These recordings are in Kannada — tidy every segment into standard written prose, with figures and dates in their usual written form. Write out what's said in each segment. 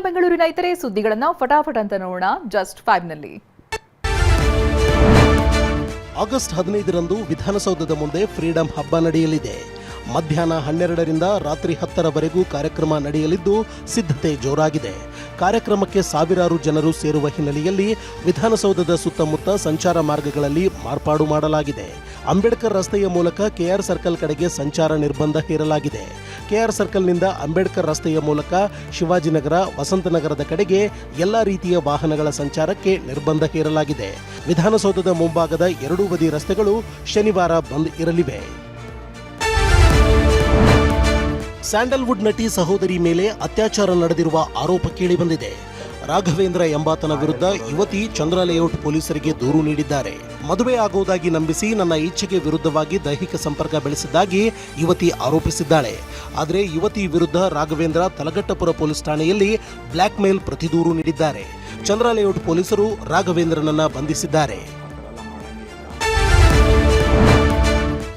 ಬೆಂಗಳೂರಿನ ಇತರೆ ಸುದ್ದಿಗಳನ್ನು ಫಟಾಫಟ್ ಅಂತ ನೋಡೋಣ ಜಸ್ಟ್ 5 ನಲ್ಲಿ. ಆಗಸ್ಟ್ 15ರಂದು ವಿಧಾನಸೌಧದ ಮುಂದೆ ಫ್ರೀಡಂ ಹಬ್ಬ ನಡೆಯಲಿದೆ. ಮಧ್ಯಾಹ್ನ 12ರಿಂದ ರಾತ್ರಿ 10ರವರೆಗೂ ಕಾರ್ಯಕ್ರಮ ನಡೆಯಲಿದ್ದು ಸಿದ್ಧತೆ ಜೋರಾಗಿದೆ. ಕಾರ್ಯಕ್ರಮಕ್ಕೆ ಸಾವಿರಾರು ಜನರು ಸೇರುವ ಹಿನ್ನೆಲೆಯಲ್ಲಿ ವಿಧಾನಸೌಧದ ಸುತ್ತಮುತ್ತ ಸಂಚಾರ ಮಾರ್ಗಗಳಲ್ಲಿ ಮಾರ್ಪಾಡು ಮಾಡಲಾಗಿದೆ. ಅಂಬೇಡ್ಕರ್ ರಸ್ತೆಯ ಮೂಲಕ ಕೆಆರ್ ಸರ್ಕಲ್ ಕಡೆಗೆ ಸಂಚಾರ ನಿರ್ಬಂಧ ಹೇರಲಾಗಿದೆ. ಕೆಆರ್ ಸರ್ಕಲ್ನಿಂದ ಅಂಬೇಡ್ಕರ್ ರಸ್ತೆಯ ಮೂಲಕ ಶಿವಾಜಿನಗರ, ವಸಂತನಗರದ ಕಡೆಗೆ ಎಲ್ಲಾ ರೀತಿಯ ವಾಹನಗಳ ಸಂಚಾರಕ್ಕೆ ನಿರ್ಬಂಧ ಹೇರಲಾಗಿದೆ. ವಿಧಾನಸೌಧದ ಮುಂಭಾಗದ ಎರಡೂ ಬದಿ ರಸ್ತೆಗಳು ಶನಿವಾರ ಬಂದ್ ಇರಲಿವೆ. ಸ್ಯಾಂಡಲ್ವುಡ್ ನಟಿ ಸಹೋದರಿ ಮೇಲೆ ಅತ್ಯಾಚಾರ ನಡೆದಿರುವ ಆರೋಪ ಕೇಳಿಬಂದಿದೆ. ರಾಘವೇಂದ್ರ ಎಂಬಾತನ ವಿರುದ್ಧ ಯುವತಿ ಚಂದ್ರ ಲೇಔಟ್ ಪೊಲೀಸರಿಗೆ ದೂರು ನೀಡಿದ್ದಾರೆ. ಮದುವೆ ಆಗುವುದಾಗಿ ನಂಬಿಸಿ ನನ್ನ ಇಚ್ಛೆಗೆ ವಿರುದ್ಧವಾಗಿ ದೈಹಿಕ ಸಂಪರ್ಕ ಬೆಳೆಸಿದ್ದಾಗಿ ಯುವತಿ ಆರೋಪಿಸಿದ್ದಾಳೆ. ಆದರೆ ಯುವತಿ ವಿರುದ್ಧ ರಾಘವೇಂದ್ರ ತಲಘಟ್ಟಪುರ ಪೊಲೀಸ್ ಠಾಣೆಯಲ್ಲಿ ಬ್ಲ್ಯಾಕ್ ಮೇಲ್ ಪ್ರತಿ ದೂರು ನೀಡಿದ್ದಾರೆ. ಚಂದ್ರ ಲೇಔಟ್ ಪೊಲೀಸರು ರಾಘವೇಂದ್ರನನ್ನ ಬಂಧಿಸಿದ್ದಾರೆ.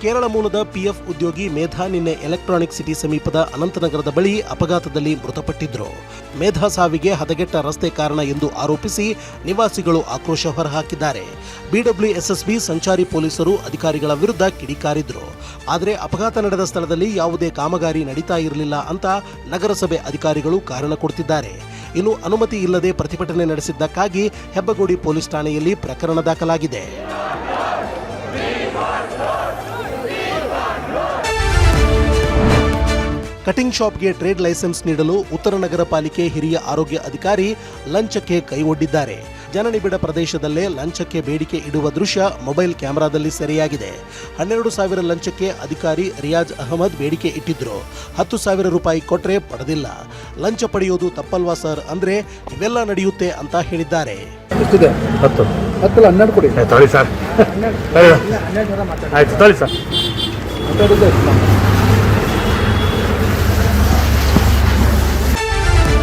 ಕೇರಳ ಮೂಲದ ಪಿಎಫ್ ಉದ್ಯೋಗಿ ಮೇಧಾ ನಿನ್ನೆ ಎಲೆಕ್ಟ್ರಾನಿಕ್ ಸಿಟಿ ಸಮೀಪದ ಅನಂತನಗರದ ಬಳಿ ಅಪಘಾತದಲ್ಲಿ ಮೃತಪಟ್ಟಿದ್ರು. ಮೇಧಾ ಸಾವಿಗೆ ಹದಗೆಟ್ಟ ರಸ್ತೆ ಕಾರಣ ಎಂದು ಆರೋಪಿಸಿ ನಿವಾಸಿಗಳು ಆಕ್ರೋಶ ಹೊರಹಾಕಿದ್ದಾರೆ. ಬಿಡಬ್ಲ್ಯೂಎಸ್ಎಸ್ಬಿ ಸಂಚಾರಿ ಪೊಲೀಸರು ಅಧಿಕಾರಿಗಳ ವಿರುದ್ಧ ಕಿಡಿಕಾರಿದ್ರು. ಆದರೆ ಅಪಘಾತ ನಡೆದ ಸ್ಥಳದಲ್ಲಿ ಯಾವುದೇ ಕಾಮಗಾರಿ ನಡೀತಾ ಇರಲಿಲ್ಲ ಅಂತ ನಗರಸಭೆ ಅಧಿಕಾರಿಗಳು ಕಾರಣ ಕೊಡ್ತಿದ್ದಾರೆ. ಇನ್ನು ಅನುಮತಿ ಇಲ್ಲದೆ ಪ್ರತಿಭಟನೆ ನಡೆಸಿದ್ದಕ್ಕಾಗಿ ಹೆಬ್ಬಗೋಡಿ ಪೊಲೀಸ್ ಠಾಣೆಯಲ್ಲಿ ಪ್ರಕರಣ ದಾಖಲಾಗಿದೆ. ಕಟಿಂಗ್ ಶಾಪ್ಗೆ ಟ್ರೇಡ್ ಲೈಸೆನ್ಸ್ ನೀಡಲು ಉತ್ತರ ನಗರ ಪಾಲಿಕೆ ಹಿರಿಯ ಆರೋಗ್ಯ ಅಧಿಕಾರಿ ಲಂಚಕ್ಕೆ ಕೈ ಒಡ್ಡಿದ್ದಾರೆ. ಜನನಿಬಿಡ ಪ್ರದೇಶದಲ್ಲೇ ಲಂಚಕ್ಕೆ ಬೇಡಿಕೆ ಇಡುವ ದೃಶ್ಯ ಮೊಬೈಲ್ ಕ್ಯಾಮೆರಾದಲ್ಲಿ ಸೆರೆಯಾಗಿದೆ. 12,000 ಲಂಚಕ್ಕೆ ಅಧಿಕಾರಿ ರಿಯಾಜ್ ಅಹಮದ್ ಬೇಡಿಕೆ ಇಟ್ಟಿದ್ರು. 10,000 ರೂಪಾಯಿ ಕೊಟ್ರೆ ಪಡೆದಿಲ್ಲ. ಲಂಚ ಪಡೆಯೋದು ತಪ್ಪಲ್ವಾ ಸರ್ ಅಂದ್ರೆ ಇವೆಲ್ಲ ನಡೆಯುತ್ತೆ ಅಂತ ಹೇಳಿದ್ದಾರೆ.